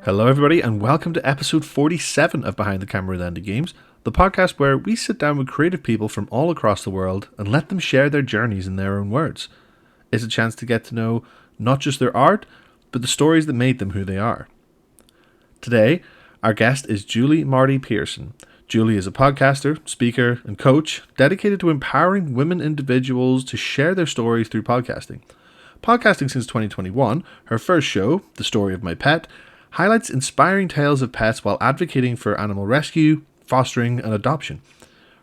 Hello, everybody, and welcome to episode 47 of Behind the Camera with Andy Games, the podcast where we sit down with creative people from all across the world and let them share their journeys in their own words. It's a chance to get to know not just their art, but the stories that made them who they are. Today, our guest is Julie Marty-Pearson. Julie is a podcaster, speaker, and coach dedicated to empowering women individuals to share their stories through podcasting. Podcasting since 2021, her first show, The Story of My Pet, highlights inspiring tales of pets while advocating for animal rescue, fostering, and adoption.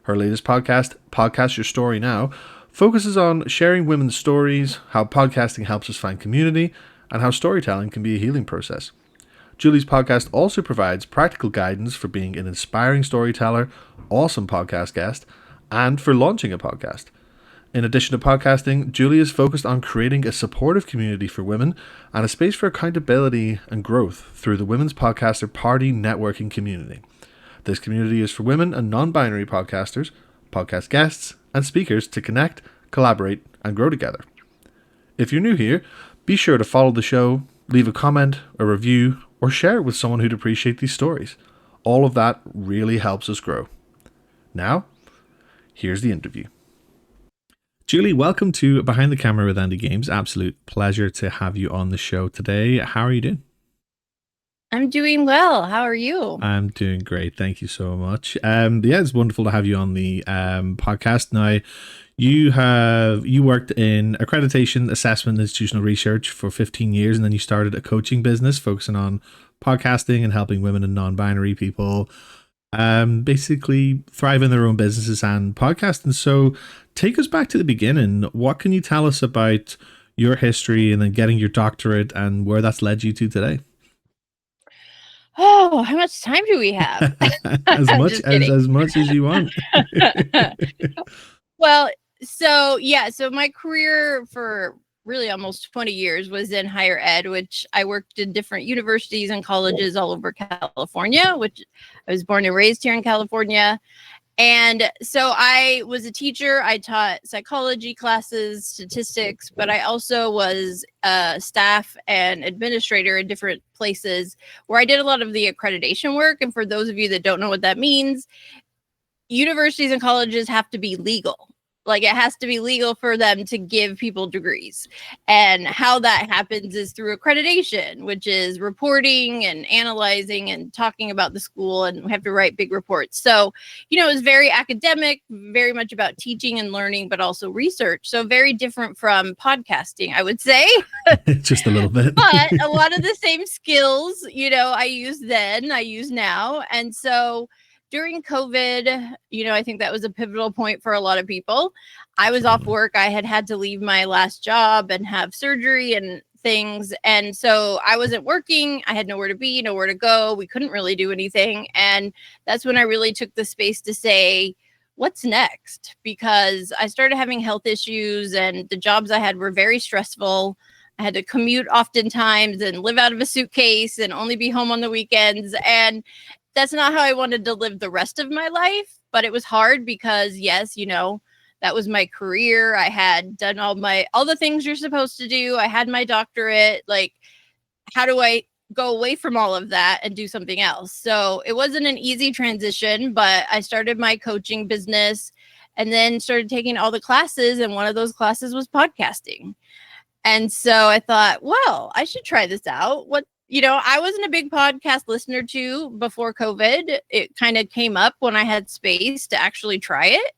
Her latest podcast, Podcast Your Story Now, focuses on sharing women's stories, how podcasting helps us find community, and how storytelling can be a healing process. Julie's podcast also provides practical guidance for being an inspiring storyteller, awesome podcast guest, and for launching a podcast. In addition to podcasting, Julie is focused on creating a supportive community for women and a space for accountability and growth through the Women's Podcaster Party networking community. This community is for women and non-binary podcasters, podcast guests, and speakers to connect, collaborate, and grow together. If you're new here, be sure to follow the show, leave a comment, a review, or share it with someone who'd appreciate these stories. All of that really helps us grow. Now, here's the interview. Julie, welcome to Behind the Camera with Andy Games. Absolute pleasure to have you on the show today. How are you doing? I'm doing well. How are you? I'm doing great. Thank you so much. It's wonderful to have you on the podcast. Now, you worked in accreditation, assessment, and institutional research for 15 years, and then you started a coaching business focusing on podcasting and helping women and non-binary people basically thrive in their own businesses and podcasts. And so take us back to the beginning. What can you tell us about your history and then getting your doctorate and where that's led you to today? Oh, how much time do we have? as much as you want. Well, so my career for really almost 20 years was in higher ed, which I worked in different universities and colleges all over California, which I was born and raised here in California. And so I was a teacher. I taught psychology classes, statistics, but I also was a staff and administrator in different places where I did a lot of the accreditation work. And for those of you that don't know what that means, universities and colleges have to be legal. Like, it has to be legal for them to give people degrees. And how that happens is through accreditation, which is reporting and analyzing and talking about the school. And we have to write big reports. So, it was very academic, very much about teaching and learning, but also research. So very different from podcasting, I would say. Just a little bit. But a lot of the same skills, I used then, I use now. And so during COVID, I think that was a pivotal point for a lot of people. I was off work. I had to leave my last job and have surgery and things. And so I wasn't working. I had nowhere to be, nowhere to go. We couldn't really do anything. And that's when I really took the space to say, what's next? Because I started having health issues and the jobs I had were very stressful. I had to commute oftentimes and live out of a suitcase and only be home on the weekends. And that's not how I wanted to live the rest of my life, but it was hard because, yes, that was my career. I had done all the things you're supposed to do. I had my doctorate. Like, how do I go away from all of that and do something else? So it wasn't an easy transition, but I started my coaching business and then started taking all the classes. And one of those classes was podcasting. And so I thought, well, I should try this out. I wasn't a big podcast listener too before COVID. It kind of came up when I had space to actually try it.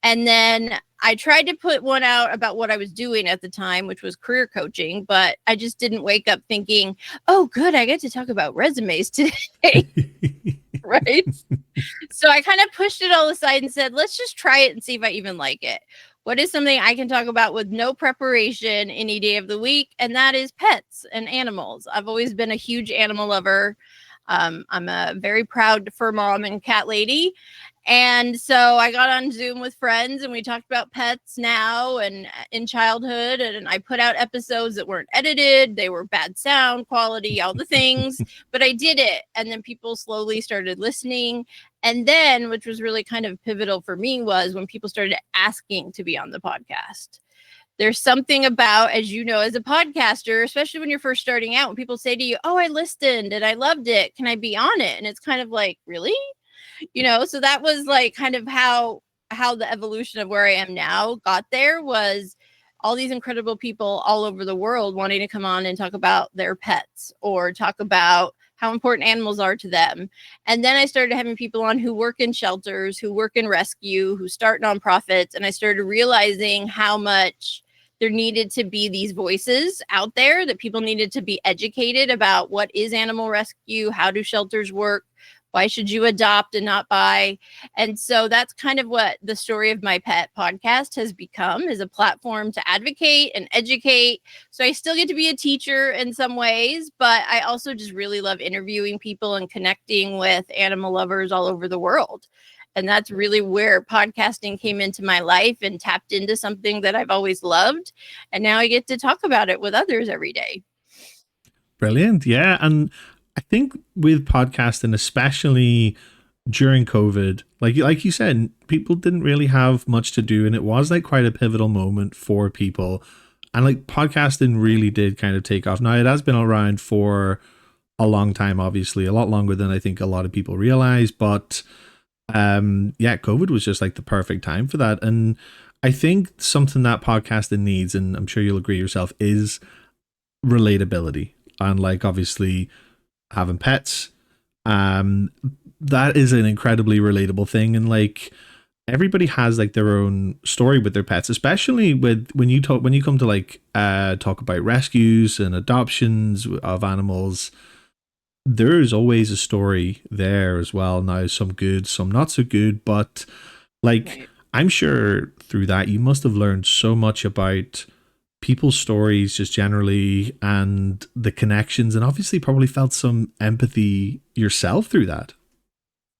And then I tried to put one out about what I was doing at the time, which was career coaching, but I just didn't wake up thinking, oh, good, I get to talk about resumes today. Right? So I kind of pushed it all aside and said, let's just try it and see if I even like it. What is something I can talk about with no preparation any day of the week? And that is pets and animals. I've always been a huge animal lover. I'm a very proud fur mom and cat lady. And so I got on Zoom with friends and we talked about pets now and in childhood. And I put out episodes that weren't edited. They were bad sound quality, all the things, but I did it. And then people slowly started listening. And then, which was really kind of pivotal for me, was when people started asking to be on the podcast. There's something about, as you know, as a podcaster, especially when you're first starting out, when people say to you, oh, I listened and I loved it, can I be on it? And it's kind of like, really? So that was like kind of how the evolution of where I am now got there, was all these incredible people all over the world wanting to come on and talk about their pets or talk about how important animals are to them. And then I started having people on who work in shelters, who work in rescue, who start nonprofits. And I started realizing how much there needed to be these voices out there, that people needed to be educated about what is animal rescue, how do shelters work, why should you adopt and not buy? And so that's kind of what the Story of My Pet podcast has become, is a platform to advocate and educate. So I still get to be a teacher in some ways, but I also just really love interviewing people and connecting with animal lovers all over the world. And that's really where podcasting came into my life and tapped into something that I've always loved. And now I get to talk about it with others every day. Brilliant. Yeah. And I think with podcasting, especially during COVID, like you said, people didn't really have much to do, and it was like quite a pivotal moment for people. And like podcasting really did kind of take off. Now it has been around for a long time, obviously, a lot longer than I think a lot of people realize. But yeah, COVID was just like the perfect time for that. And I think something that podcasting needs, and I'm sure you'll agree yourself, is relatability. And like obviously having pets, that is an incredibly relatable thing. And like everybody has like their own story with their pets, especially with when you come to like talk about rescues and adoptions of animals. There's always a story there as well. Now some good, some not so good, but like Right. I'm sure through that you must have learned so much about people's stories just generally, and the connections, and obviously probably felt some empathy yourself through that.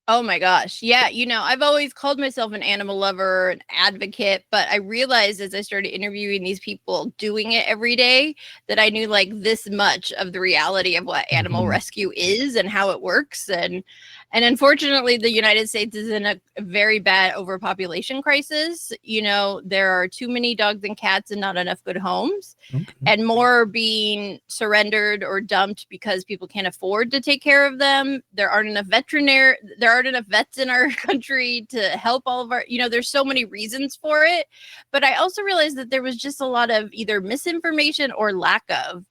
Oh my gosh. Yeah. I've always called myself an animal lover, an advocate, but I realized as I started interviewing these people doing it every day that I knew like this much of the reality of what animal Mhm. rescue is and how it works. And unfortunately, the United States is in a very bad overpopulation crisis. There are too many dogs and cats and not enough good homes, Okay. and more being surrendered or dumped because people can't afford to take care of them. There aren't enough vets in our country to help all of our, there's so many reasons for it. But I also realized that there was just a lot of either misinformation or lack of.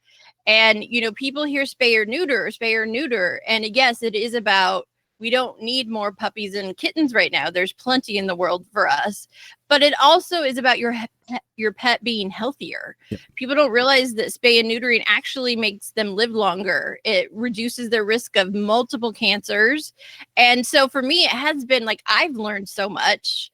And, people hear spay or neuter. And yes, it is about, we don't need more puppies and kittens right now. There's plenty in the world for us. But it also is about your pet being healthier. Yep. People don't realize that spay and neutering actually makes them live longer. It reduces their risk of multiple cancers. And so for me, it has been like I've learned so much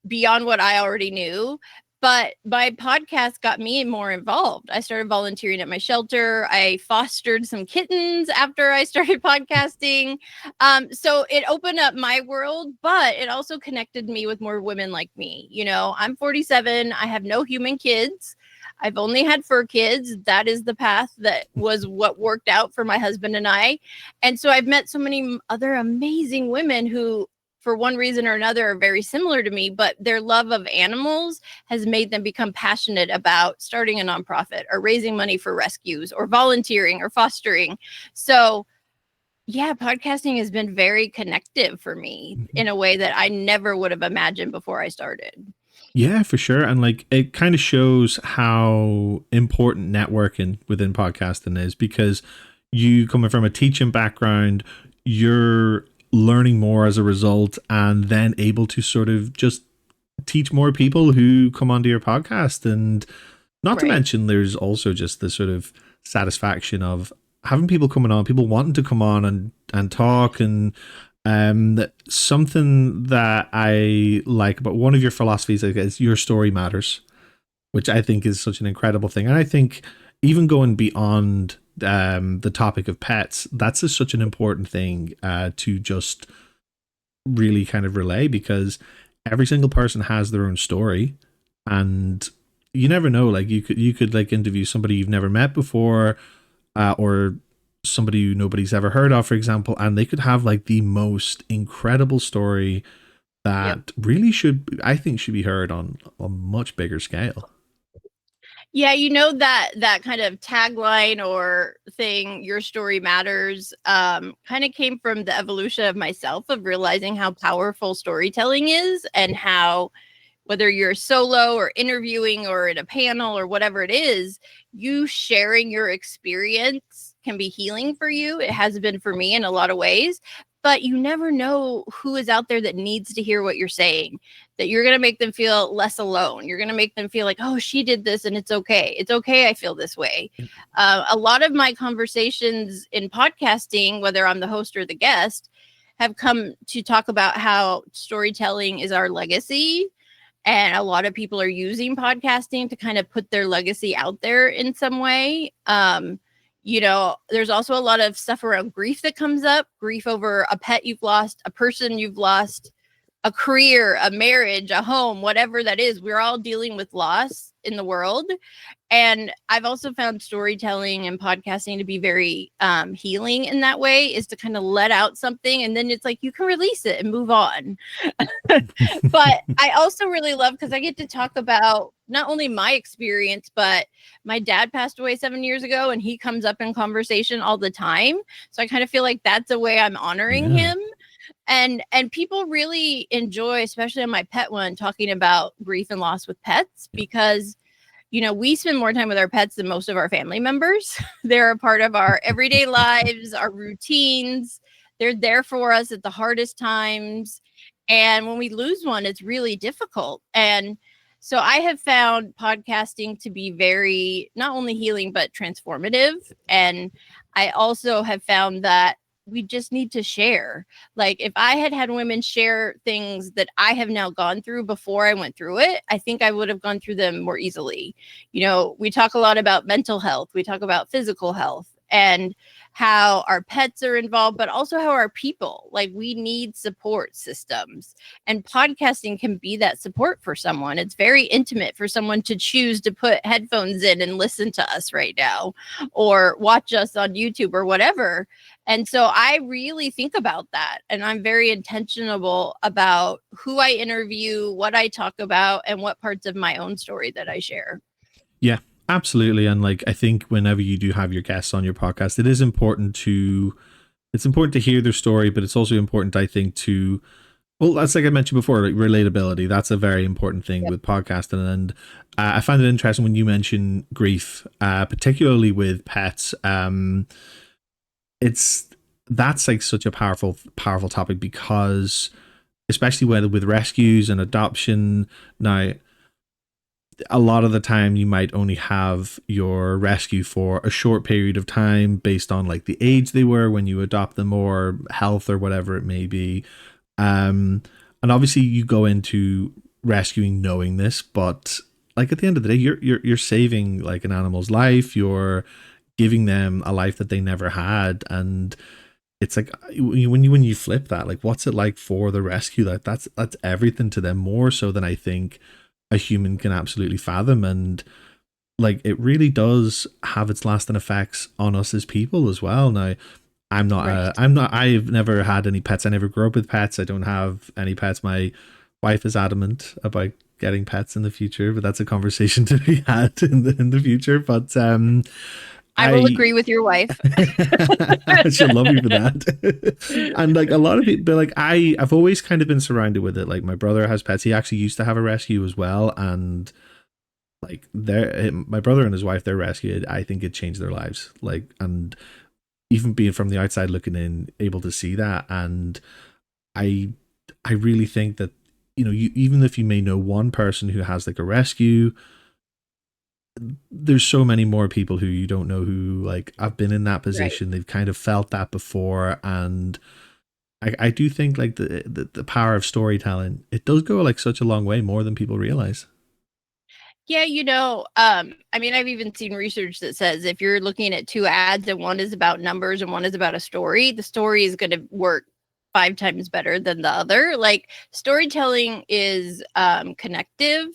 beyond what I already knew. But my podcast got me more involved. I started volunteering at my shelter. I fostered some kittens after I started podcasting. So it opened up my world, but it also connected me with more women like me. I'm 47. I have no human kids. I've only had fur kids. That is the path that was what worked out for my husband and I. And so I've met so many other amazing women who, for one reason or another, are very similar to me, but their love of animals has made them become passionate about starting a nonprofit or raising money for rescues or volunteering or fostering. So yeah, podcasting has been very connective for me Mhm. in a way that I never would have imagined before I started. Yeah, for sure. And like it kind of shows how important networking within podcasting is, because you coming from a teaching background, you're learning more as a result, and then able to sort of just teach more people who come onto your podcast. And not to Right. mention, there's also just the sort of satisfaction of having people coming on, people wanting to come on and talk. And something that I like about one of your philosophies, I guess, your story matters, which I think is such an incredible thing. And I think even going beyond the topic of pets, that's just such an important thing to just really kind of relay, because every single person has their own story, and you never know, like you could like interview somebody you've never met before, or somebody who nobody's ever heard of, for example, and they could have like the most incredible story Yep. that really should, I think, should be heard on a much bigger scale. Yeah, that kind of tagline or thing, your story matters, kind of came from the evolution of myself of realizing how powerful storytelling is and how whether you're solo or interviewing or in a panel or whatever it is, you sharing your experience can be healing for you. It has been for me in a lot of ways, but you never know who is out there that needs to hear what you're saying, that you're going to make them feel less alone. You're going to make them feel like, oh, she did this and it's okay. It's okay. I feel this way. A lot of my conversations in podcasting, whether I'm the host or the guest, have come to talk about how storytelling is our legacy, and a lot of people are using podcasting to kind of put their legacy out there in some way. There's also a lot of stuff around grief that comes up, grief over a pet you've lost, a person you've lost, a career, a marriage, a home, whatever that is. We're all dealing with loss in the world. And I've also found storytelling and podcasting to be very healing in that way, is to kind of let out something and then it's like you can release it and move on. But I also really love because I get to talk about not only my experience, but my dad passed away 7 years ago and he comes up in conversation all the time. So I kind of feel like that's a way I'm honoring him. And people really enjoy, especially on my pet one, talking about grief and loss with pets because we spend more time with our pets than most of our family members. They're a part of our everyday lives, our routines. They're there for us at the hardest times. And when we lose one, it's really difficult. And so I have found podcasting to be very not only healing, but transformative. And I also have found that we just need to share. Like if I had women share things that I have now gone through before I went through it, I think I would have gone through them more easily. We talk a lot about mental health. We talk about physical health and how our pets are involved, but also how our people, like we need support systems, and podcasting can be that support for someone. It's very intimate for someone to choose to put headphones in and listen to us right now or watch us on YouTube or whatever. And so I really think about that. And I'm very intentional about who I interview, what I talk about, and what parts of my own story that I share. Yeah, absolutely. And like, I think whenever you do have your guests on your podcast, it's important to hear their story, but it's also important, I think, well, that's like I mentioned before, like relatability. That's a very important thing with podcasting. And I find it interesting when you mention grief, particularly with pets. That's like such a powerful topic because especially with rescues and adoption now, a lot of the time you might only have your rescue for a short period of time based on like the age they were when you adopt them or health or whatever it may be. And obviously you go into rescuing knowing this, but like at the end of the day, you're saving like an animal's life. You're giving them a life that they never had. And it's like when you flip that, like what's it like for the rescue? Like that's everything to them, more so than I think a human can absolutely fathom. And like it really does have its lasting effects on us as people as well. Now I've never had any pets. I never grew up with pets. I don't have any pets. My wife is adamant about getting pets in the future, but that's a conversation to be had in the future. But I will agree with your wife. She'll love you for that. And like a lot of people, like I've always kind of been surrounded with it. Like my brother has pets. He actually used to have a rescue as well, and like my brother and his wife, they're rescued. I think it changed their lives. Like, and even being from the outside looking in, able to see that, and I really think that even if you may know one person who has like a rescue, there's so many more people who you don't know who like have been in that position. Right. They've kind of felt that before, and I do think like the power of storytelling, it does go like such a long way, more than people realize. Yeah, I mean, I've even seen research that says if you're looking at two ads and one is about numbers and one is about a story, the story is going to work 5 times better than the other. Like storytelling is connective.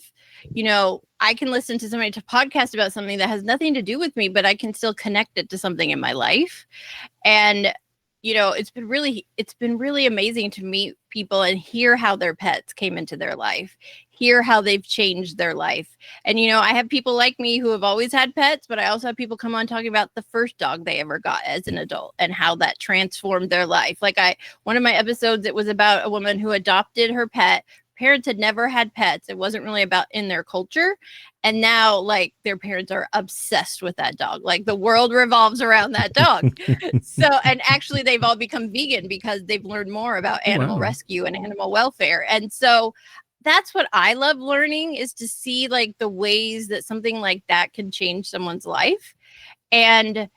I can listen to somebody to podcast about something that has nothing to do with me, but I can still connect it to something in my life. And it's been really amazing to meet people and hear how their pets came into their life, hear how they've changed their life. And, I have people like me who have always had pets, but I also have people come on talking about the first dog they ever got as an adult and how that transformed their life. Like one of my episodes, it was about a woman who adopted her pet. Parents had never had pets. It wasn't really about in their culture. And now, like, their parents are obsessed with that dog. Like, the world revolves around that dog. So, and actually, they've all become vegan because they've learned more about animal rescue and animal welfare. And so that's what I love learning, is to see like the ways that something like that can change someone's life. And,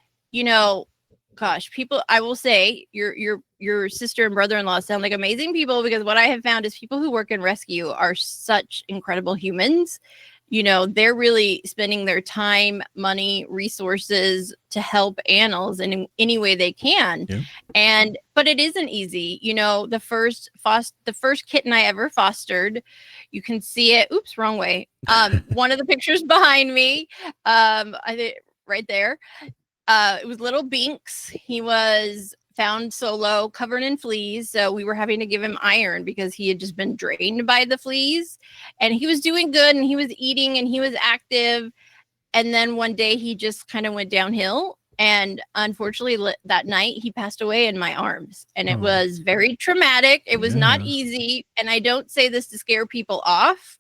gosh, people, I will say your sister and brother-in-law sound like amazing people, because what I have found is people who work in rescue are such incredible humans. They're really spending their time, money, resources to help animals in any way they can. Yeah. But it isn't easy. The first kitten I ever fostered, you can see it. Oops, wrong way. One of the pictures behind me, I think right there. It was little Binks. He was found solo, covered in fleas. So we were having to give him iron because he had just been drained by the fleas. And he was doing good, and he was eating, and he was active. And then one day he just kind of went downhill. And unfortunately, that night he passed away in my arms. And it was very traumatic. It was not easy. And I don't say this to scare people off.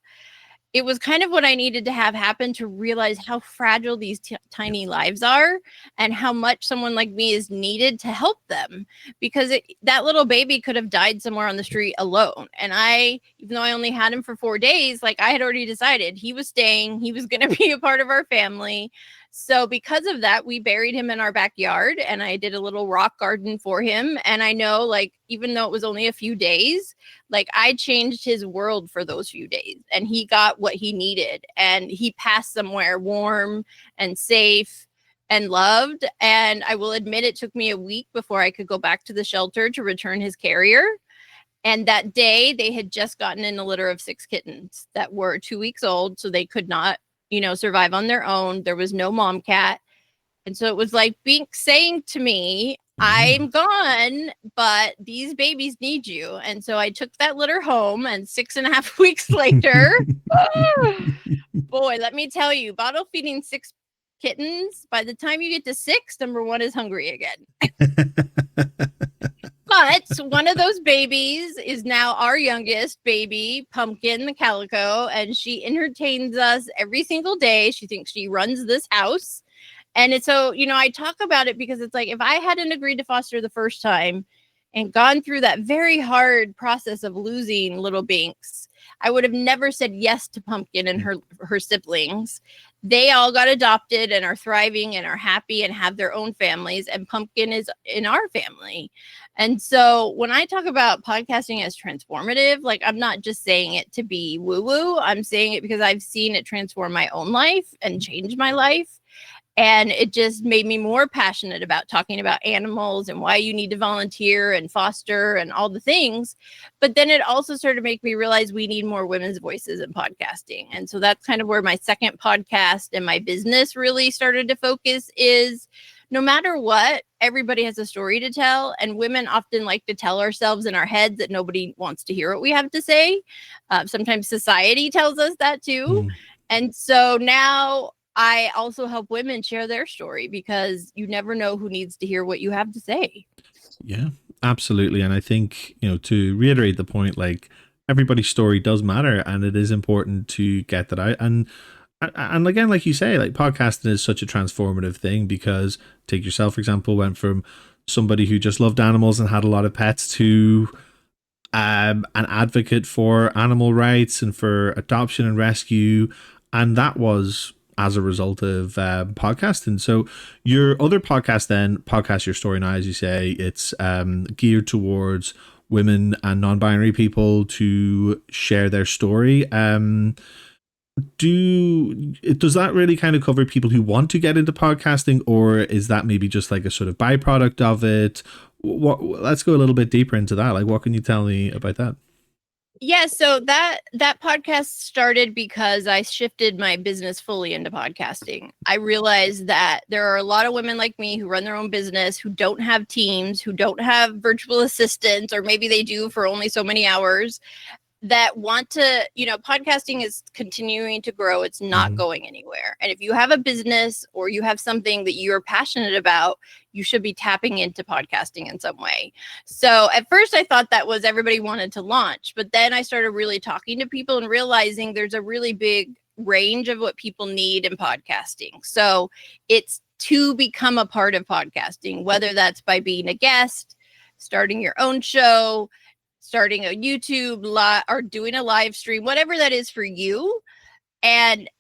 It was kind of what I needed to have happen to realize how fragile these tiny lives are, and how much someone like me is needed to help them, because that little baby could have died somewhere on the street alone. And even though I only had him for 4 days, like, I had already decided he was staying, he was going to be a part of our family. So because of that, we buried him in our backyard, and I did a little rock garden for him. And I know, like, even though it was only a few days, like, I changed his world for those few days, and he got what he needed, and he passed somewhere warm and safe and loved. And I will admit, it took me a week before I could go back to the shelter to return his carrier. And that day they had just gotten in a litter of 6 kittens that were 2 weeks old. So they could not, survive on their own. There was no mom cat. And so it was like Bink saying to me, I'm gone, but these babies need you. And so I took that litter home, and 6.5 weeks later, boy, let me tell you, bottle feeding 6 kittens, by the time you get to 6, number 1 is hungry again. But one of those babies is now our youngest baby, Pumpkin the calico, and she entertains us every single day. She thinks she runs this house. And it's so, I talk about it because it's like, if I hadn't agreed to foster the first time and gone through that very hard process of losing little Binks, I would have never said yes to Pumpkin and her siblings. They all got adopted and are thriving and are happy and have their own families. And Pumpkin is in our family. And so when I talk about podcasting as transformative, like, I'm not just saying it to be woo-woo. I'm saying it because I've seen it transform my own life and change my life. And it just made me more passionate about talking about animals and why you need to volunteer and foster and all the things. But then it also started to make me realize we need more women's voices in podcasting. And so that's kind of where my second podcast and my business really started to focus, is no matter what, everybody has a story to tell. And women often like to tell ourselves in our heads that nobody wants to hear what we have to say. Sometimes society tells us that too. And so now I also help women share their story, because you never know who needs to hear what you have to say. Yeah, absolutely. And I think, to reiterate the point, like, everybody's story does matter, and it is important to get that out. And again, like you say, like, podcasting is such a transformative thing, because take yourself, for example, went from somebody who just loved animals and had a lot of pets to an advocate for animal rights and for adoption and rescue. And that was as a result of podcasting. So your other podcast then, Podcast Your Story Now, as you say, it's geared towards women and non-binary people to share their story. Does that really kind of cover people who want to get into podcasting, or is that maybe just like a sort of byproduct of it? Let's go a little bit deeper into that. Like, what can you tell me about that? Yeah, so that podcast started because I shifted my business fully into podcasting. I realized that there are a lot of women like me who run their own business, who don't have teams, who don't have virtual assistants, or maybe they do for only so many hours, that want to, podcasting is continuing to grow. It's not going anywhere. And if you have a business or you have something that you're passionate about, you should be tapping into podcasting in some way. So at first I thought that was everybody wanted to launch, but then I started really talking to people and realizing there's a really big range of what people need in podcasting. So it's to become a part of podcasting, whether that's by being a guest, starting your own show, starting a YouTube live, or doing a live stream, whatever that is for you.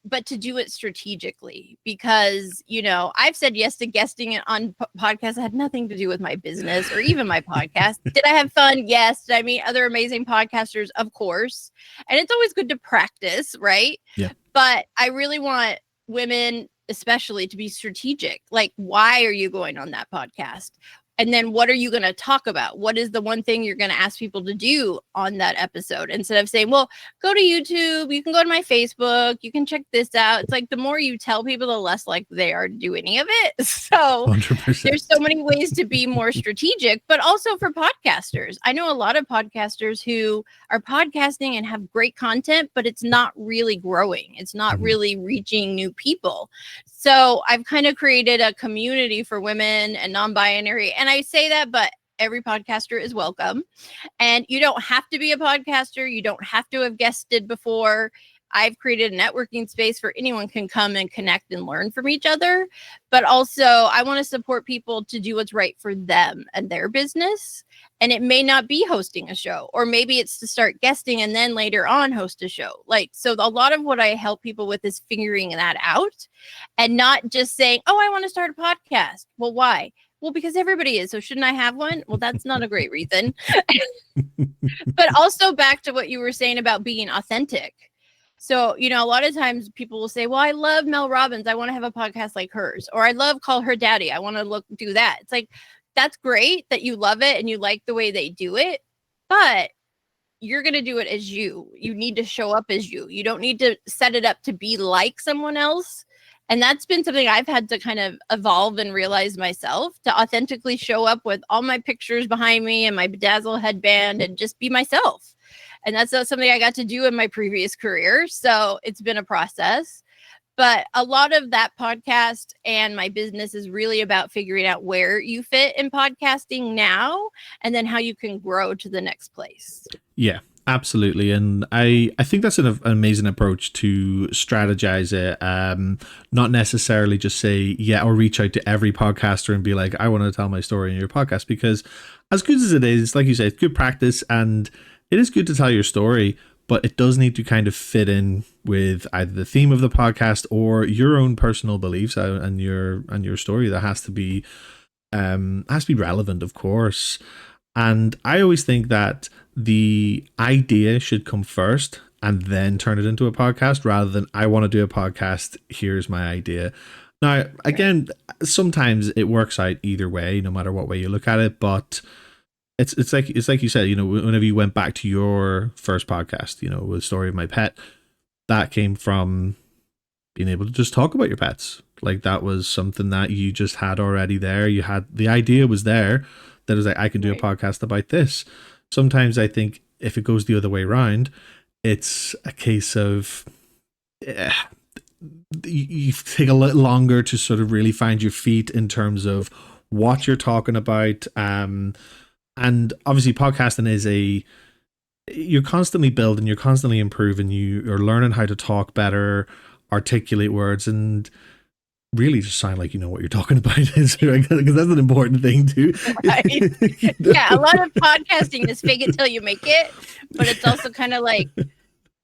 But to do it strategically, because, I've said yes to guesting on podcasts that had nothing to do with my business or even my podcast. Did I have fun? Yes. Did I meet other amazing podcasters? Of course. And it's always good to practice, right? Yeah. But I really want women, especially, to be strategic. Like, why are you going on that podcast? And then what are you going to talk about? What is the one thing you're going to ask people to do on that episode? Instead of saying, well, go to YouTube, you can go to my Facebook, you can check this out. It's like the more you tell people, the less likely they are to do any of it. So 100%. There's so many ways to be more strategic, but also for podcasters. I know a lot of podcasters who are podcasting and have great content, but it's not really growing. It's not really reaching new people. So I've kind of created a community for women and non-binary. And I say that, but every podcaster is welcome. And you don't have to be a podcaster. You don't have to have guested before. I've created a networking space where anyone can come and connect and learn from each other. But also, I want to support people to do what's right for them and their business. And it may not be hosting a show, or maybe it's to start guesting and then later on host a show. So a lot of what I help people with is figuring that out and not just saying, oh, I want to start a podcast. Well, why? Well, because everybody is. So shouldn't I have one? Well, that's not a great reason. But also back to what you were saying about being authentic. So, a lot of times people will say, well, I love Mel Robbins. I want to have a podcast like hers. Or I love Call Her Daddy. I want to do that. It's like, that's great that you love it and you like the way they do it. But you're going to do it as you. You need to show up as you. You don't need to set it up to be like someone else. And that's been something I've had to kind of evolve and realize myself, to authentically show up with all my pictures behind me and my bedazzle headband and just be myself. And that's not something I got to do in my previous career. So it's been a process. But a lot of that podcast and my business is really about figuring out where you fit in podcasting now and then how you can grow to the next place. Yeah, absolutely. And I think that's an amazing approach to strategize it. Not necessarily just say, yeah, or reach out to every podcaster and be like, I want to tell my story in your podcast, because as good as it is, like you say, it's good practice and it is good to tell your story, but it does need to kind of fit in with either the theme of the podcast or your own personal beliefs and your story. That has to be relevant, of course. And I always think that the idea should come first and then turn it into a podcast, rather than I want to do a podcast, here's my idea. Now, again, sometimes it works out either way, no matter what way you look at it, but it's like you said, whenever you went back to your first podcast, with Story of My Pet, that came from being able to just talk about your pets. Like, that was something that you just had already there. You had, the idea was there, that was like, I can do a podcast about this. Sometimes I think if it goes the other way around, it's a case of you take a little longer to sort of really find your feet in terms of what you're talking about. And obviously podcasting is you're constantly building, you're constantly improving, you're learning how to talk better, articulate words, and really just sound like you know what you're talking about, because that's an important thing too. Right. Yeah, a lot of podcasting is fake it till you make it, but it's also kind of like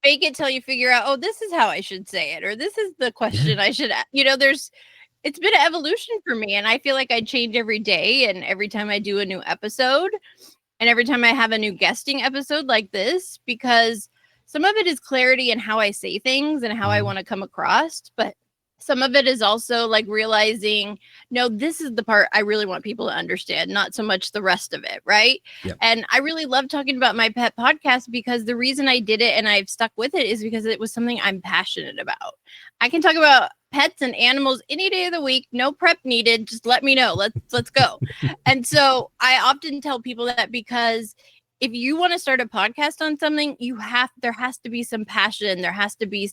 fake it till you figure out, oh, this is how I should say it, or this is the question I should ask. It's been an evolution for me, and I feel like I change every day, and every time I do a new episode, and every time I have a new guesting episode like this, because some of it is clarity in how I say things and how I want to come across, but Some of it is also like realizing, no, this is the part I really want people to understand, not so much the rest of it, right? Yep. And I really love talking about my pet podcast because the reason I did it and I've stuck with it is because it was something I'm passionate about. I can talk about pets and animals any day of the week, no prep needed, just let me know. Let's go. And so I often tell people that because if you want to start a podcast on something, there has to be some passion, there has to be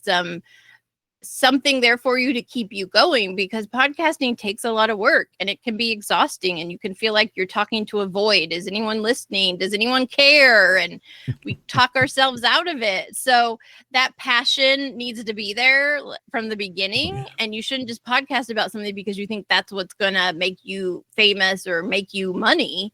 something there for you to keep you going, because podcasting takes a lot of work and it can be exhausting and you can feel like you're talking to a void. Is anyone listening? Does anyone care? And we talk ourselves out of it. So that passion needs to be there from the beginning. And you shouldn't just podcast about something because you think that's what's going to make you famous or make you money.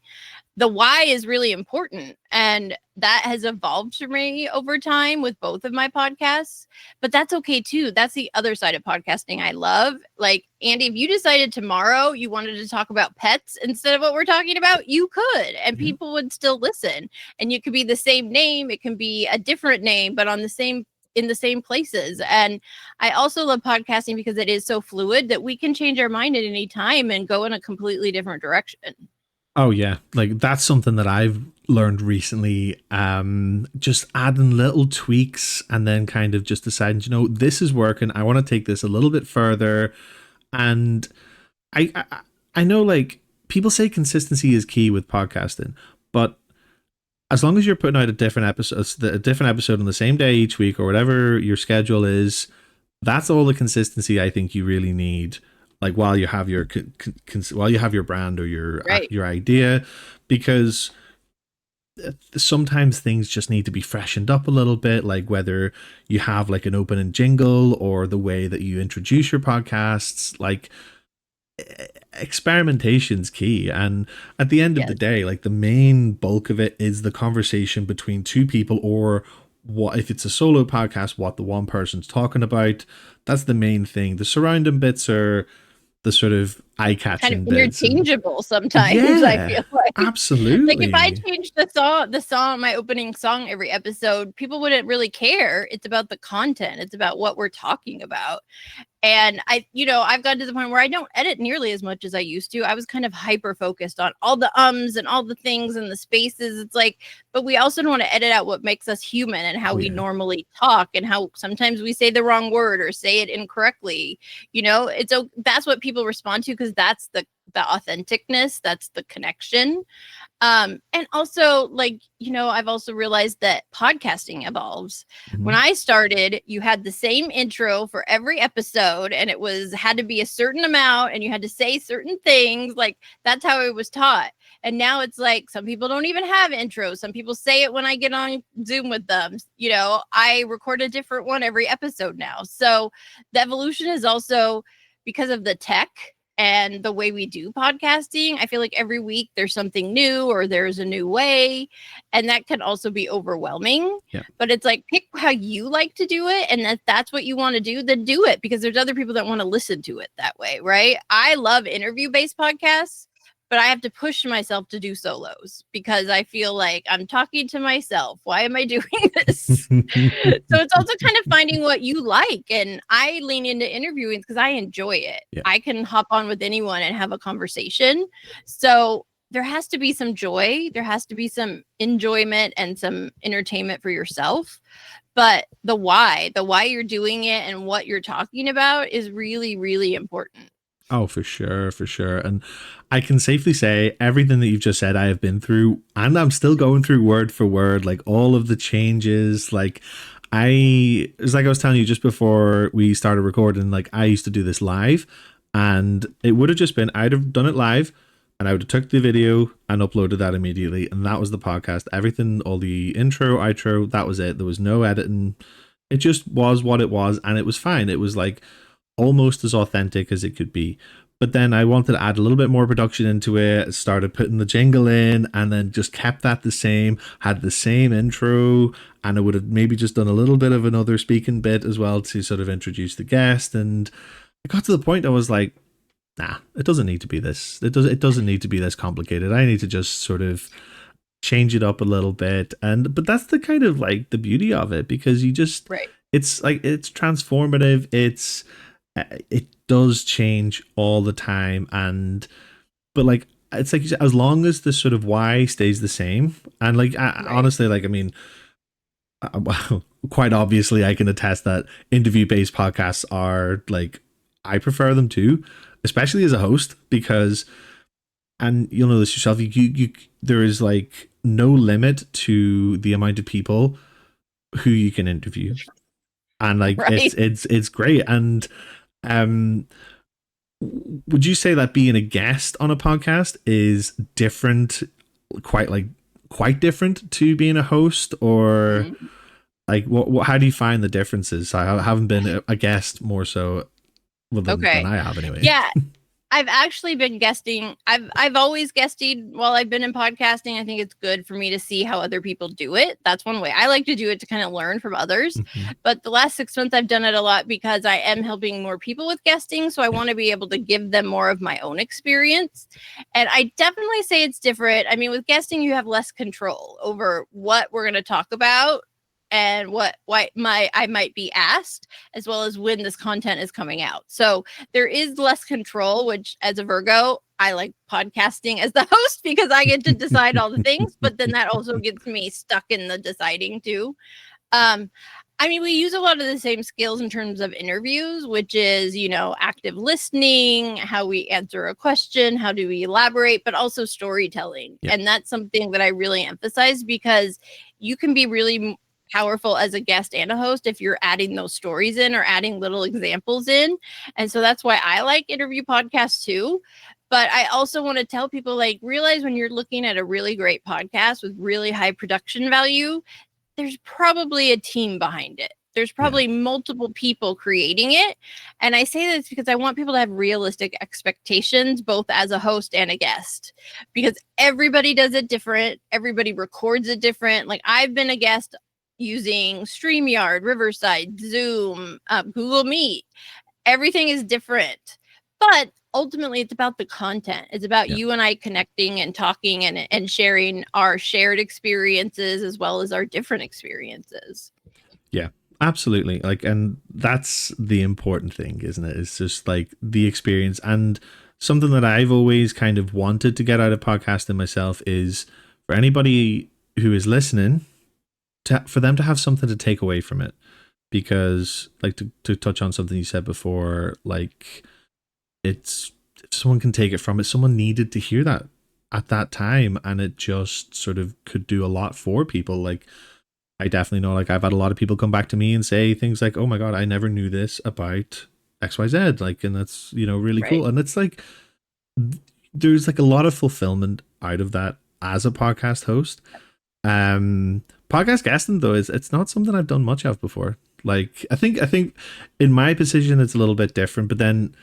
The why is really important, and that has evolved for me over time with both of my podcasts, but that's okay too. That's the other side of podcasting I love. Like, Andy, if you decided tomorrow you wanted to talk about pets instead of what we're talking about, you could, and people would still listen, and it could be the same name, it can be a different name, but in the same places. And I also love podcasting because it is so fluid that we can change our mind at any time and go in a completely different direction. Oh yeah, like that's something that I've learned recently. Just adding little tweaks and then kind of just deciding, this is working. I want to take this a little bit further. And I know, like, people say consistency is key with podcasting, but as long as you're putting out a different episode on the same day each week or whatever your schedule is, that's all the consistency I think you really need. Like while you have your brand or your idea, because sometimes things just need to be freshened up a little bit, like whether you have like an opening jingle or the way that you introduce your podcasts. Like, experimentation's key, and at the end of the day, like, the main bulk of it is the conversation between two people, or what if it's a solo podcast, what the one person's talking about. That's the main thing. The surrounding bits are the sort of eye-catching kind of bits. interchangeable sometimes. I feel like absolutely. Like if I changed the song, my opening song every episode, people wouldn't really care. It's about the content. It's about what we're talking about. And I've gotten to the point where I don't edit nearly as much as I used to. I was kind of hyper focused on all the ums and all the things and the spaces. It's like, but we also don't want to edit out what makes us human and how we normally talk and how sometimes we say the wrong word or say it incorrectly. That's what people respond to because that's the authenticness, that's the connection. And also, I've also realized that podcasting evolves. Mm-hmm. When I started, you had the same intro for every episode, and it had to be a certain amount, and you had to say certain things. Like, that's how it was taught. And now it's like some people don't even have intros. Some people say it when I get on Zoom with them. I record a different one every episode now. So the evolution is also because of the tech and the way we do podcasting. I feel like every week there's something new or there's a new way, and that can also be overwhelming. But it's like, pick how you like to do it, and that's what you want to do, then do it, because there's other people that want to listen to it that way, right? I love interview-based podcasts, but I have to push myself to do solos because I feel like I'm talking to myself. Why am I doing this? So it's also kind of finding what you like. And I lean into interviewing because I enjoy it. I can hop on with anyone and have a conversation. So there has to be some joy. There has to be some enjoyment and some entertainment for yourself. But the why you're doing it and what you're talking about is really, really important. Oh, for sure. And I can safely say everything that you've just said I have been through, and I'm still going through word for word, like all of the changes. Like, it's like I was telling you just before we started recording, like, I used to do this live, and it would have just been, I'd have done it live and I would have took the video and uploaded that immediately. And that was the podcast. Everything, all the intro, outro, that was it. There was no editing. It just was what it was, and it was fine. It was like almost as authentic as it could be. But then I wanted to add a little bit more production into it, started putting the jingle in, and then just kept that the same, had the same intro, and I would have maybe just done a little bit of another speaking bit as well to sort of introduce the guest. And it got to the point I was like, nah, it doesn't need to be this. It doesn't need to be this complicated. I need to just sort of change it up a little bit. But that's the kind of like the beauty of it, because you just, it's like, it's transformative. It's it does change all the time. And but like it's like you said, as long as the sort of why stays the same, and like Right. honestly, like I mean, well, quite obviously, I can attest that interview based podcasts are like I prefer them too, especially as a host because, and you'll know this yourself, you there is like no limit to the amount of people who you can interview, and like Right. it's great. And um would you say that being a guest on a podcast is different, quite like quite different to being a host, or Mhm. like what how do you find the differences? I haven't been a guest more so, well, than Okay. I have anyway. Yeah. I've actually been guesting. I've always guested while I've been in podcasting. I think it's good for me to see how other people do it. That's one way. I like to do it to kind of learn from others. Mhm. But the last 6 months I've done it a lot because I am helping more people with guesting. So I Yeah. want to be able to give them more of my own experience. And I definitely say it's different. I mean, with guesting, you have less control over what we're going to talk about and what I might be asked, as well as when this content is coming out. So there is less control, which as a Virgo, I like podcasting as the host because I get to decide all the things, but then that also gets me stuck in the deciding too. Um, I mean, we use a lot of the same skills in terms of interviews, which is, active listening, how we answer a question, how do we elaborate, but also storytelling. Yeah. And that's something that I really emphasize because you can be really powerful as a guest and a host if you're adding those stories in or adding little examples in. And so that's why I like interview podcasts too. But I also want to tell people, like, realize when you're looking at a really great podcast with really high production value, there's probably a team behind it. There's Yeah. probably multiple people creating it. And I say this because I want people to have realistic expectations, both as a host and a guest, because everybody does it different. Everybody records it different. Like, I've been a guest using StreamYard, Riverside, Zoom, Google Meet. Everything is different. But ultimately, it's about the content. It's about Yeah. you and I connecting and talking and sharing our shared experiences as well as our different experiences. Yeah. Absolutely. Like, and that's the important thing, isn't it? It's just like the experience. And something that I've always kind of wanted to get out of podcasting myself is for anybody who is listening, for them to have something to take away from it. Because like to touch on something you said before, like it's, if someone can take it from it, someone needed to hear that at that time, and it just sort of could do a lot for people. Like I definitely know, like I've had a lot of people come back to me and say things like, "Oh my god, I never knew this about XYZ," like, and that's, really Right. cool. And it's like there's like a lot of fulfillment out of that as a podcast host. Podcast guesting though is, it's not something I've done much of before. Like I think in my position it's a little bit different, but then,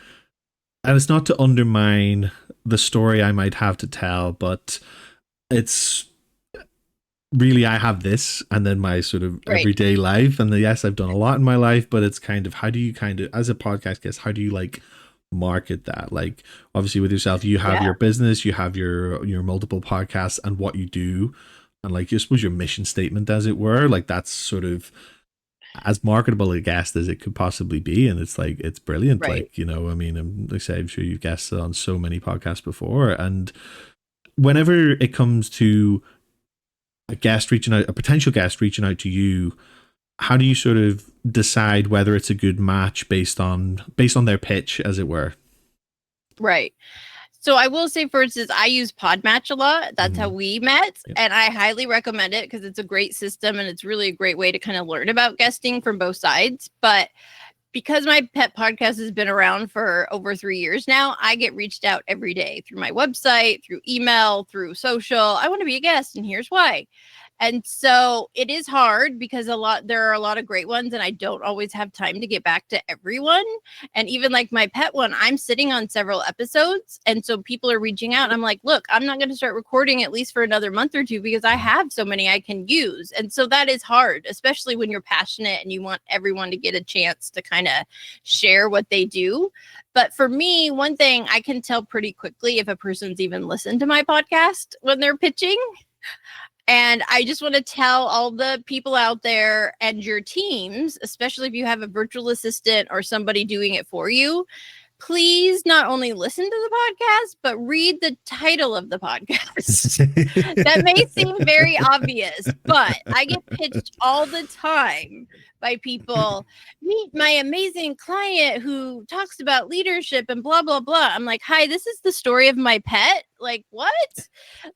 and it's not to undermine the story I might have to tell, but it's really, I have this and then my sort of Right. everyday life. And yes, I've done a lot in my life, but it's kind of, how do you kind of, as a podcast guest, how do you like market that? Like obviously with yourself, you have Yeah. your business, you have your multiple podcasts and what you do, and like, I suppose your mission statement, as it were, like that's sort of as marketable a guest as it could possibly be. And it's like, it's brilliant. Right. Like, I mean, like I say, I'm sure you've guested on so many podcasts before. And whenever it comes to a guest reaching out, a potential guest reaching out to you, how do you sort of decide whether it's a good match based on their pitch, as it were? Right. So I will say, for instance, I use Podmatch a lot. That's how Mm, we met. yeah. And I highly recommend it because it's a great system and it's really a great way to kind of learn about guesting from both sides. But because my pet podcast has been around for over 3 years now, I get reached out every day through my website, through email, through social. I want to be a guest, and here's why. And so it is hard because there are a lot of great ones, and I don't always have time to get back to everyone. And even like my pet one, I'm sitting on several episodes. And so people are reaching out. And I'm like, look, I'm not going to start recording at least for another month or two because I have so many I can use. And so that is hard, especially when you're passionate and you want everyone to get a chance to kind of share what they do. But for me, one thing I can tell pretty quickly if a person's even listened to my podcast when they're pitching. And I just want to tell all the people out there and your teams, especially if you have a virtual assistant or somebody doing it for you, please not only listen to the podcast, but read the title of the podcast. That may seem very obvious, but I get pitched all the time by people, meet my amazing client who talks about leadership and blah, blah, blah. I'm like, hi, this is the story of my pet. Like, what?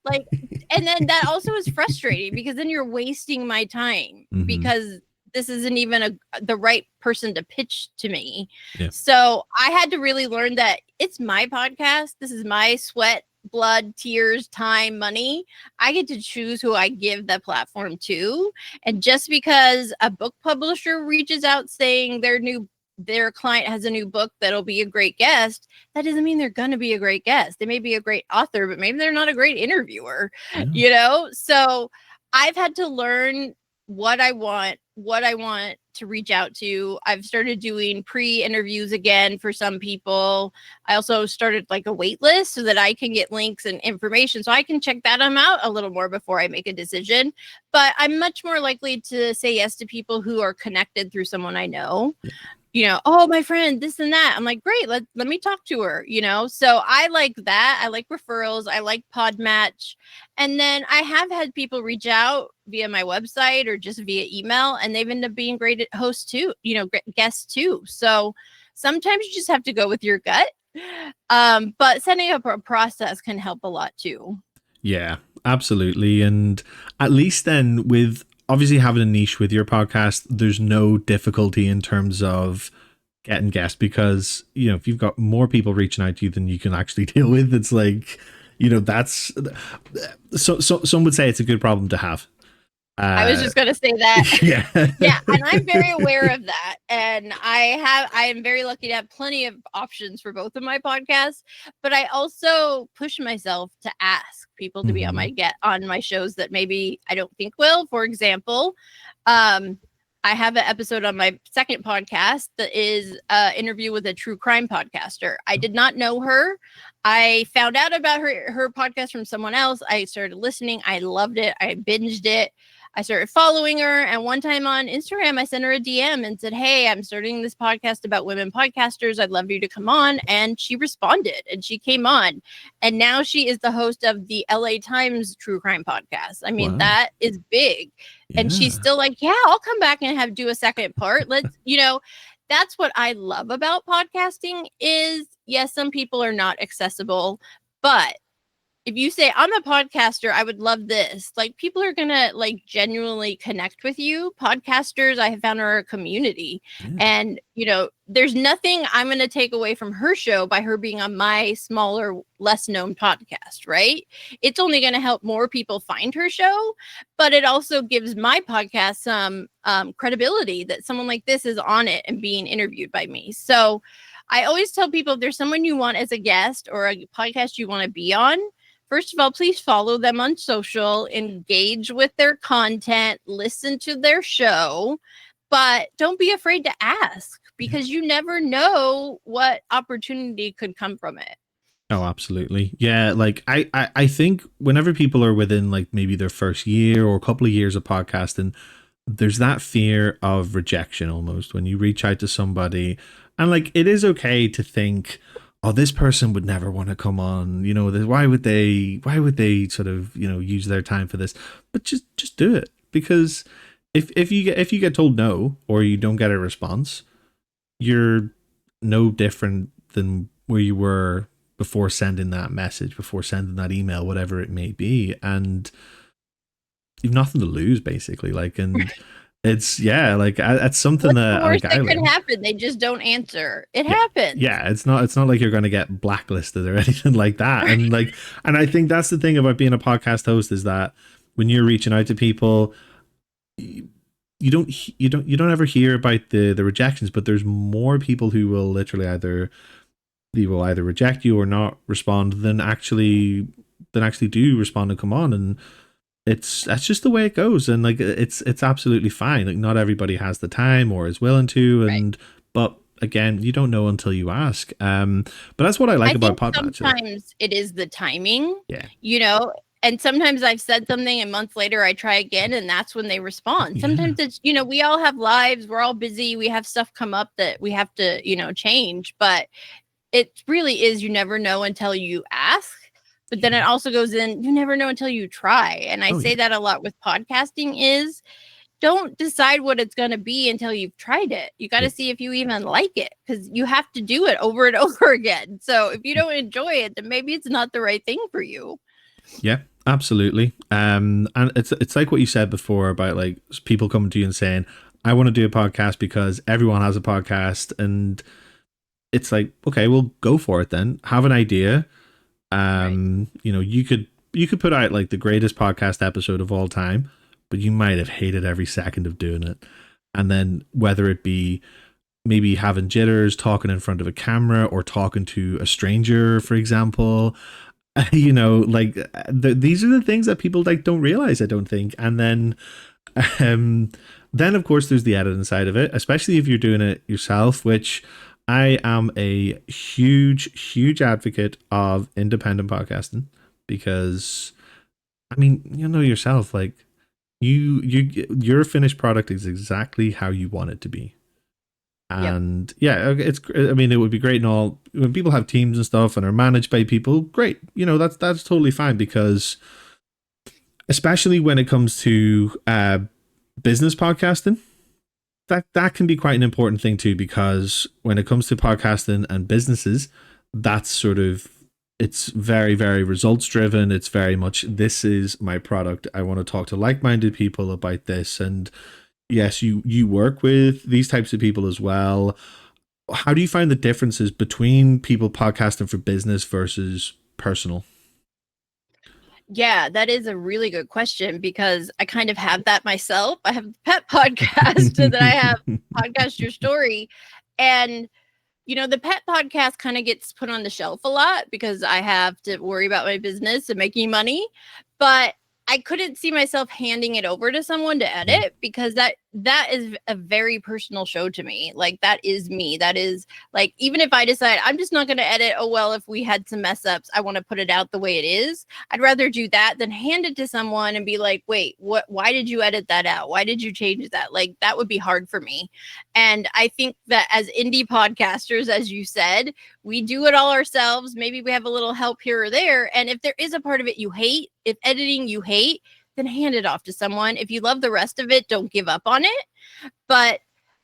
Like, and then that also is frustrating because then you're wasting my time because this isn't even the right person to pitch to me. Yeah. So I had to really learn that it's my podcast. This is my sweat, blood, tears, time, money. I get to choose who I give the platform to. And just because a book publisher reaches out saying their client has a new book that'll be a great guest, that doesn't mean they're going to be a great guest. They may be a great author, but maybe they're not a great interviewer, you know? So I've had to learn what I want to reach out to. I've started doing pre-interviews again for some people. I also started like a wait list so that I can get links and information so I can check that out a little more before I make a decision. But I'm much more likely to say yes to people who are connected through someone I know. You know, oh, my friend, this and that. I'm like, great, let me talk to her, you know? So I like that. I like referrals. I like Podmatch. And then I have had people reach out via my website or just via email, and they've ended up being great hosts too, you know, guests too. So sometimes you just have to go with your gut. But setting up a process can help a lot too. Yeah, absolutely. And at least then with obviously having a niche with your podcast, there's no difficulty in terms of getting guests because, you know, if you've got more people reaching out to you than you can actually deal with, it's like, you know, that's so some would say it's a good problem to have. I was just going to say that. Yeah. Yeah. And I'm very aware of that. And I am very lucky to have plenty of options for both of my podcasts, but I also push myself to ask people to be on my shows that maybe I don't think will. For example, I have an episode on my second podcast that is an interview with a true crime podcaster. I did not know her. I found out about her podcast from someone else. I started listening. I loved it. I binged it. I started following her. And one time on Instagram, I sent her a DM and said, hey, I'm starting this podcast about women podcasters. I'd love you to come on. And she responded and she came on. And now she is the host of the LA Times True Crime podcast. I mean, that is big. Yeah. And she's still like, yeah, I'll come back and do a second part. Let's, you know, that's what I love about podcasting is, yes, some people are not accessible, but if you say I'm a podcaster, I would love this. Like people are going to like genuinely connect with you. Podcasters I have found are a community and, you know, there's nothing I'm going to take away from her show by her being on my smaller, less known podcast, right? It's only going to help more people find her show, but it also gives my podcast some credibility that someone like this is on it and being interviewed by me. So I always tell people if there's someone you want as a guest or a podcast you want to be on, first of all, please follow them on social, engage with their content, listen to their show, but don't be afraid to ask because you never know what opportunity could come from it. Oh, absolutely. Yeah, like I think whenever people are within like maybe their first year or a couple of years of podcasting, there's that fear of rejection almost when you reach out to somebody. And like it is okay to think, oh, this person would never want to come on, you know, why would they sort of, you know, use their time for this? But just do it. Because if you get told no or you don't get a response, you're no different than where you were before sending that message, before sending that email, whatever it may be. And you've nothing to lose basically. Like, and it's like that's something that the worst that could happen. They just don't answer. It happens. Yeah, it's not like you're going to get blacklisted or anything like that. And like, and I think that's the thing about being a podcast host is that when you're reaching out to people, you don't ever hear about the rejections, but there's more people who will literally either reject you or not respond than actually do respond and come on. And that's just the way it goes, and like it's absolutely fine. Like not everybody has the time or is willing to, and but again, you don't know until you ask. But that's what I like about Podmatch. Sometimes it is the timing. Yeah, you know, And sometimes I've said something and months later I try again, and that's when they respond. Yeah. Sometimes it's, we all have lives, we're all busy, we have stuff come up that we have to, change, but it really is, you never know until you ask. But then it also goes in, you never know until you try. And I say that a lot with podcasting is, don't decide what it's going to be until you've tried it. You got to see if you even like it, because you have to do it over and over again. So if you don't enjoy it, then maybe it's not the right thing for you. Yeah, absolutely. And it's like what you said before about like people coming to you and saying, I want to do a podcast because everyone has a podcast. And it's like, okay, well, go for it then. Have an idea. You could put out like the greatest podcast episode of all time, but you might have hated every second of doing it. And then whether it be maybe having jitters, talking in front of a camera, or talking to a stranger, for example, these are the things that people like don't realize, I don't think. And then of course there's the editing side of it, especially if you're doing it yourself, which I am a huge advocate of independent podcasting, because I mean, yourself, like your finished product is exactly how you want it to be. And it would be great and all when people have teams and stuff and are managed by people. Great, that's totally fine, because especially when it comes to business podcasting, that can be quite an important thing too, because when it comes to podcasting and businesses, that's sort of, it's very, very results driven. It's very much, this is my product. I want to talk to like-minded people about this. And yes, you work with these types of people as well. How do you find the differences between people podcasting for business versus personal? Yeah, that is a really good question, because I kind of have that myself. I have the pet podcast and then I have Podcast Your Story. And, the pet podcast kind of gets put on the shelf a lot because I have to worry about my business and making money. But I couldn't see myself handing it over to someone to edit, because that is a very personal show to me. Like, that is me. That is like, even if I decide I'm just not going to edit, oh, well, if we had some mess ups, I want to put it out the way it is. I'd rather do that than hand it to someone and be like, wait, why did you edit that out? Why did you change that? Like, that would be hard for me. And I think that as indie podcasters, as you said, we do it all ourselves. Maybe we have a little help here or there. And if there is a part of it you hate, if editing you hate, then hand it off to someone. If you love the rest of it, don't give up on it. But,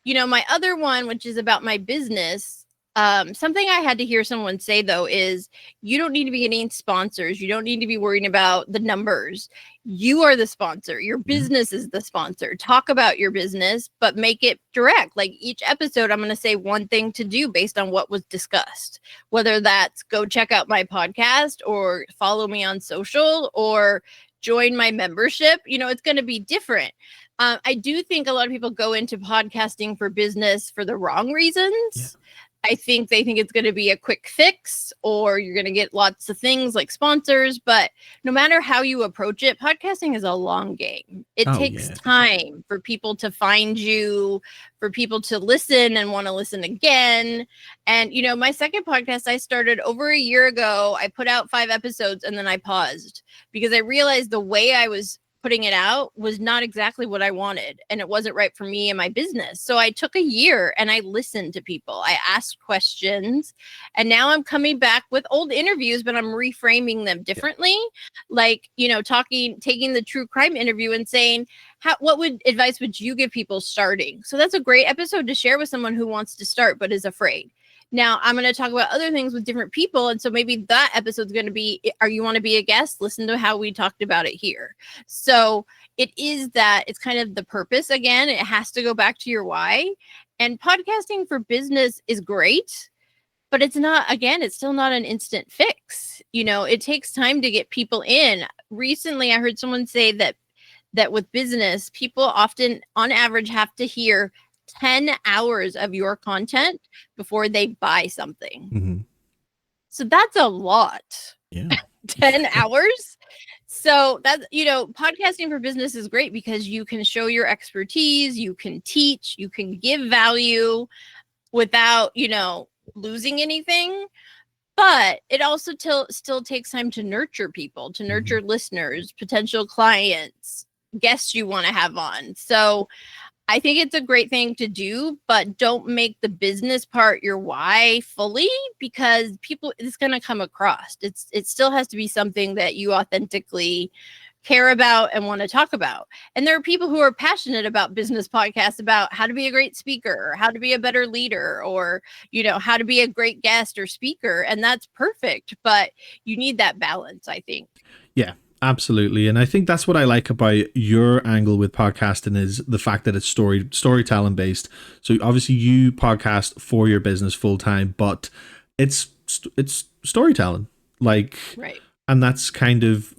my other one, which is about my business, something I had to hear someone say, though, is you don't need to be getting sponsors. You don't need to be worrying about the numbers. You are the sponsor. Your business is the sponsor. Talk about your business, but make it direct. Like, each episode, I'm going to say one thing to do based on what was discussed, whether that's go check out my podcast or follow me on social or join my membership. It's going to be different. I do think a lot of people go into podcasting for business for the wrong reasons. Yeah. I think they think it's going to be a quick fix, or you're going to get lots of things like sponsors. But no matter how you approach it, podcasting is a long game. It takes time for people to find you, for people to listen and want to listen again. And, my second podcast I started over a year ago. I put out 5 episodes and then I paused because I realized the way I was putting it out was not exactly what I wanted, and it wasn't right for me and my business. So I took a year and I listened to people. I asked questions, and now I'm coming back with old interviews, but I'm reframing them differently. Like, taking the true crime interview and saying, what advice would you give people starting? So that's a great episode to share with someone who wants to start but is afraid. Now I'm going to talk about other things with different people. And so maybe that episode's going to be, you want to be a guest? Listen to how we talked about it here. So it is that it's kind of the purpose. Again, it has to go back to your why. And podcasting for business is great, but it's still not an instant fix. It takes time to get people in. Recently, I heard someone say that with business, people often on average have to hear 10 hours of your content before they buy something. Mm-hmm. So that's a lot. Yeah. 10 hours. So that's, podcasting for business is great because you can show your expertise, you can teach, you can give value without, losing anything. But it also still takes time to nurture people, to nurture listeners, potential clients, guests you want to have on. So I think it's a great thing to do, but don't make the business part your why fully, because people, it's going to come across. It still has to be something that you authentically care about and want to talk about. And there are people who are passionate about business podcasts, about how to be a great speaker, or how to be a better leader, or, how to be a great guest or speaker. And that's perfect. But you need that balance, I think. Yeah, absolutely. And I think that's what I like about your angle with podcasting is the fact that it's storytelling based. So obviously you podcast for your business full time, but it's storytelling. Like, right. And that's kind of,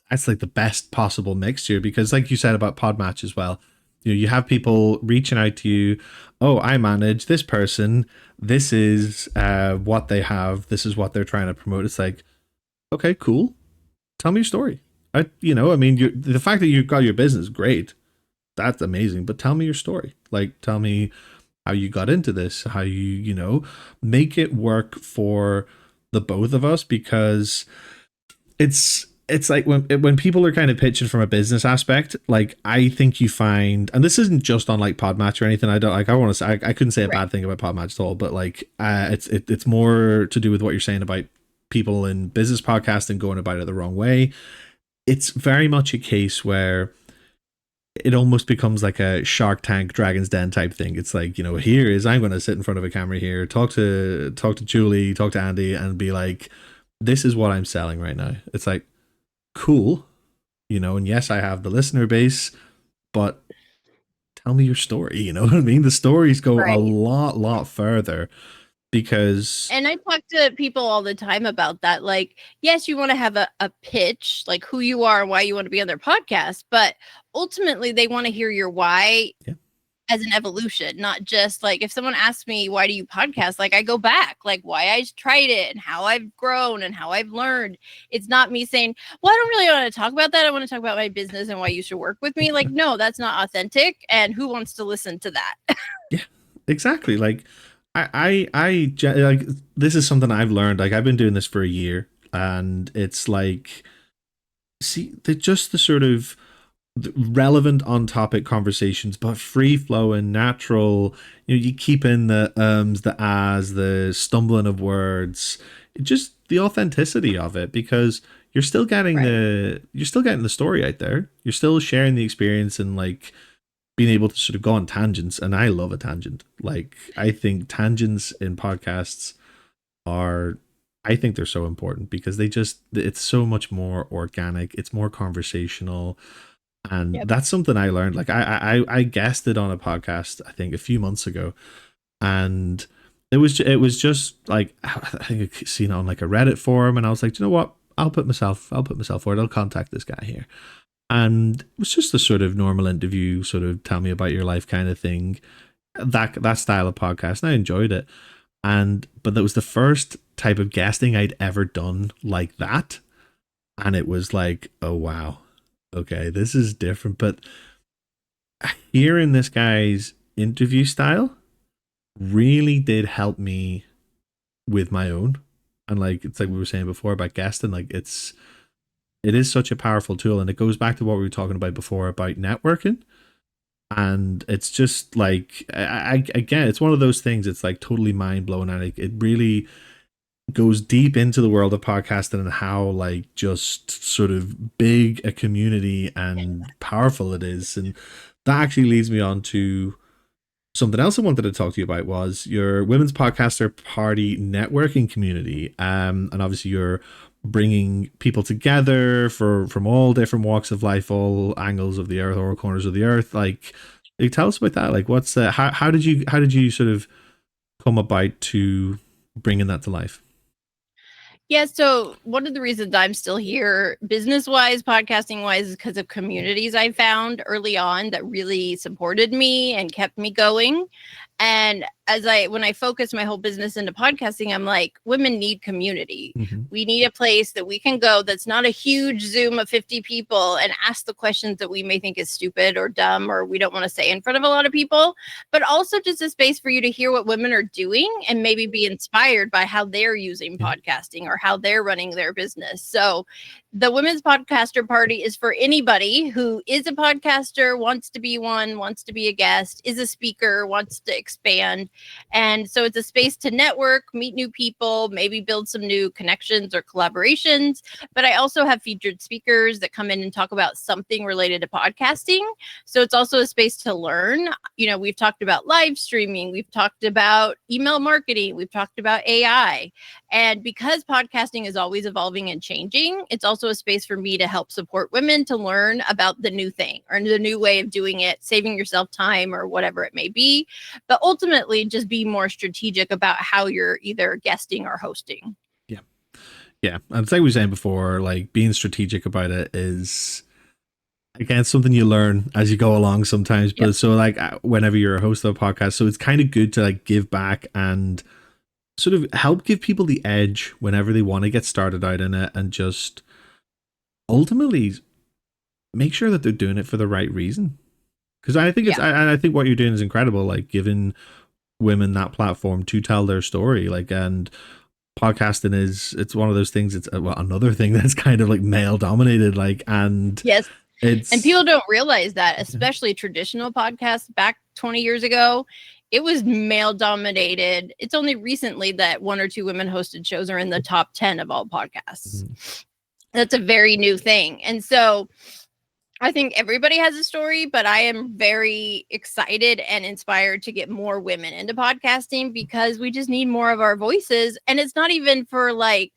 that's like the best possible mixture, because like you said about Podmatch as well, you have people reaching out to you. Oh, I manage this person. This is what they have. This is what they're trying to promote. It's like, okay, cool. Tell me your story. The fact that you've got your business, great. That's amazing. But tell me your story. Like, tell me how you got into this, how you make it work for the both of us, because it's like when people are kind of pitching from a business aspect, like I think you find, and this isn't just on like Podmatch or anything. I couldn't say a bad thing about Podmatch at all, but like it's more to do with what you're saying about people in business podcasting going about it the wrong way. It's very much a case where it almost becomes like a Shark Tank, Dragon's Den type thing. It's like, here is, I'm going to sit in front of a camera here, talk to Julie, talk to Andy, and be like, this is what I'm selling right now. It's like, cool, and yes, I have the listener base, but tell me your story. You know what I mean? The stories go a lot further, because, and I talk to people all the time about that. Like, yes, you want to have a pitch, like who you are and why you want to be on their podcast, but ultimately they want to hear your why as an evolution, not just like, if someone asks me, why do you podcast? Like, I go back, like why I tried it and how I've grown and how I've learned. It's not me saying, well, I don't really want to talk about that. I want to talk about my business and why you should work with me. Like, no, that's not authentic. And who wants to listen to that? Yeah, exactly. Like, I like, this is something I've learned. Like, I've been doing this for a year, and it's like, see, the sort of relevant on topic conversations, but free flowing, natural. You keep in the the ahs, the stumbling of words, just the authenticity of it, because you're still getting the story out there. You're still sharing the experience, and like being able to sort of go on tangents. And I love a tangent. Like, I think tangents in podcasts I think they're so important, because it's so much more organic. It's more conversational. And that's something I learned. Like, I guested on a podcast, I think a few months ago, and it was just like, I think I seen it on like a Reddit forum, and I was like, you know what? I'll put myself forward. I'll contact this guy here. And it was just a sort of normal interview, sort of tell me about your life kind of thing. That style of podcast. And I enjoyed it. But that was the first type of guesting I'd ever done like that. And it was like, oh wow. Okay, this is different. But hearing this guy's interview style really did help me with my own. And like, it's like we were saying before about guesting, like it is such a powerful tool, and it goes back to what we were talking about before about networking. And it's just like, again, it's one of those things. It's like totally mind blowing, and it really goes deep into the world of podcasting and how like just sort of big a community and powerful it is. And that actually leads me on to something else I wanted to talk to you about, was your Women's Podcaster Party networking community. And obviously you're bringing people together from all different walks of life, all angles of the earth, all corners of the earth. Like tell us about that. Like, what's how did you sort of come about to bringing that to life? Yeah, so one of the reasons I'm still here, business-wise, podcasting-wise, is because of communities I found early on that really supported me and kept me going. And when I focus my whole business into podcasting, I'm like, women need community. Mm-hmm. We need a place that we can go that's not a huge Zoom of 50 people and ask the questions that we may think is stupid or dumb or we don't want to say in front of a lot of people, but also just a space for you to hear what women are doing and maybe be inspired by how they're using podcasting or how they're running their business. So the Women's Podcaster Party is for anybody who is a podcaster, wants to be one, wants to be a guest, is a speaker, wants to expand. And so it's a space to network, meet new people, maybe build some new connections or collaborations. But I also have featured speakers that come in and talk about something related to podcasting. So it's also a space to learn. You know, we've talked about live streaming, we've talked about email marketing, we've talked about AI. And because podcasting is always evolving and changing, it's also a space for me to help support women to learn about the new thing or the new way of doing it, saving yourself time or whatever it may be. But ultimately, just be more strategic about how you're either guesting or hosting. Yeah. Yeah. And it's like we were saying before, like being strategic about it is, again, something you learn as you go along sometimes. But so like whenever you're a host of a podcast, so it's kind of good to like give back and sort of help give people the edge whenever they want to get started out in it, and just ultimately make sure that they're doing it for the right reason. Because I think I think what you're doing is incredible, like giving women that platform to tell their story. Like, and podcasting it's one of those things, it's another thing that's kind of like male dominated, like, and yes, and people don't realize that, especially traditional podcasts back 20 years ago, it was male dominated. It's only recently that 1 or 2 women hosted shows are in the top 10 of all podcasts. That's a very new thing. And so I think everybody has a story, but I am very excited and inspired to get more women into podcasting because we just need more of our voices. And it's not even for like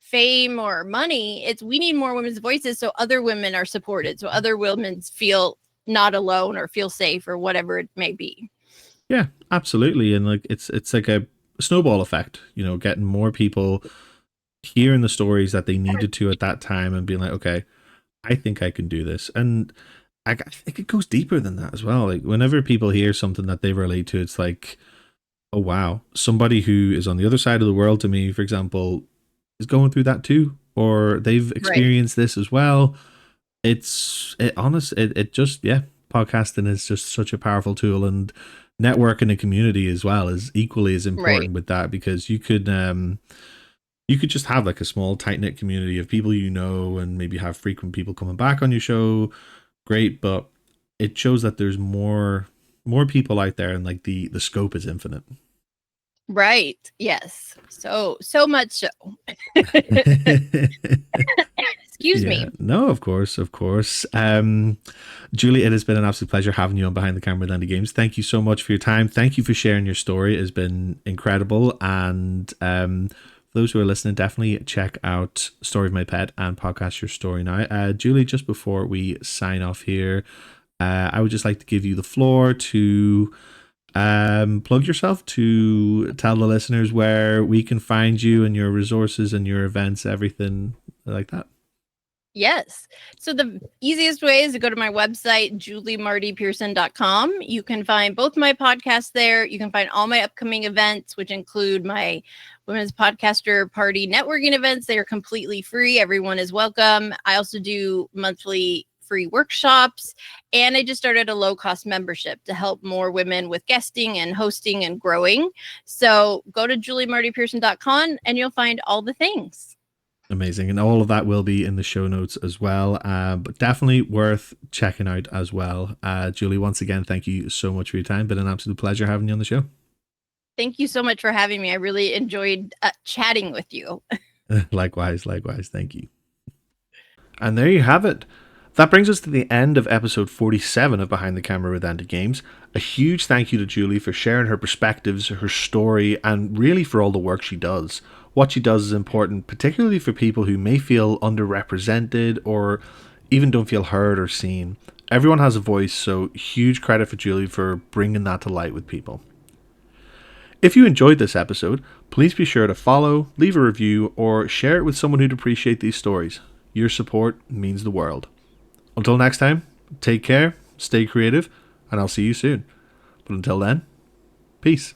fame or money. It's we need more women's voices so other women are supported, so other women feel not alone or feel safe or whatever it may be. Yeah, absolutely. And like it's like a snowball effect, you know, getting more people hearing the stories that they needed to at that time and being like, okay, I think I can do this. And I think it goes deeper than that as well. Like whenever people hear something that they relate to, it's like, oh wow, somebody who is on the other side of the world to me, for example, is going through that too, or they've experienced this as well. It just, yeah, podcasting is just such a powerful tool, and networking a community as well is equally as important with that, because you could just have like a small tight knit community of people, you know, and maybe have frequent people coming back on your show. Great. But it shows that there's more people out there, and like the scope is infinite. Right. Yes. So much so. Excuse me. No, of course. Julie, it has been an absolute pleasure having you on Behind the Camera with Andy Games. Thank you so much for your time. Thank you for sharing your story. It has been incredible. And for those who are listening, definitely check out Story of My Pet and Podcast Your Story Now. Julie, just before we sign off here, I would just like to give you the floor to plug yourself, to tell the listeners where we can find you and your resources and your events, everything like that. Yes. So the easiest way is to go to my website, juliemartypearson.com. You can find both my podcasts there. You can find all my upcoming events, which include my Women's Podcaster Party networking events. They are completely free. Everyone is welcome. I also do monthly free workshops, and I just started a low-cost membership to help more women with guesting and hosting and growing. So go to juliemartypearson.com and you'll find all the things. Amazing. And all of that will be in the show notes as well. But definitely worth checking out as well. Julie, once again, thank you so much for your time. Been an absolute pleasure having you on the show. Thank you so much for having me. I really enjoyed chatting with you. Likewise. Thank you. And there you have it. That brings us to the end of episode 47 of Behind the Camera with Andy Games. A huge thank you to Julie for sharing her perspectives, her story, and really for all the work she does. What she does is important, particularly for people who may feel underrepresented or even don't feel heard or seen. Everyone has a voice, so huge credit for Julie for bringing that to light with people. If you enjoyed this episode, please be sure to follow, leave a review, or share it with someone who'd appreciate these stories. Your support means the world. Until next time, take care, stay creative, and I'll see you soon. But until then, Peace.